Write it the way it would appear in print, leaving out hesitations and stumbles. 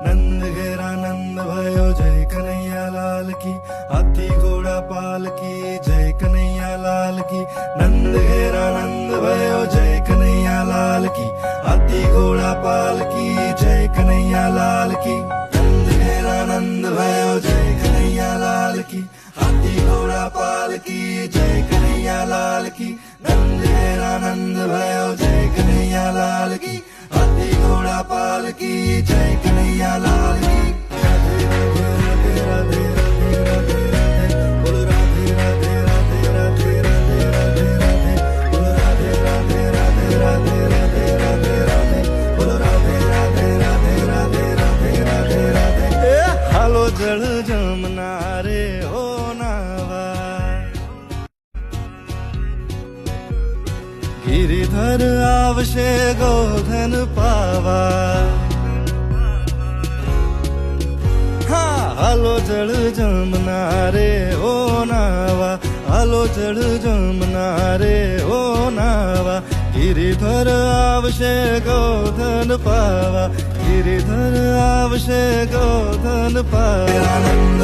नंद घेरा नंद भयो जय कन्हैया लाल की, हाथी घोड़ा पाल की जय कन्हैया लाल की। नंद घेरा नंद भयो जय कन्हैया लाल की, हाथी घोड़ा पाल की जय कन्हैया लाल की। नंद घेरा नंद भयो जय कन्हैया लाल की, हाथी घोड़ा पाल की जय कन्हैया लाल की। नंद घेरा नंद भयो जय कन्हैया लाल की, हाथी घोड़ा पाल की जय कन्हैया लाल की। राधे राधे राधे राधे राधे राधे, बोल राधे राधे राधे राधे राधे राधे राधे, बोल राधे राधे राधे राधे राधे राधे राधे, बोल राधे राधे राधे राधे राधे राधे राधे। हालो जल जमुना रे ओ नावा, गिरिधर आवशे गोधन पावा। हालो जल जमुना रे ओ नावा, हालो जल जमुना रे ओ नावा। गिरिधर आवशे गोधन पावा, गिरिधर आवशे गोधन पावा। नंद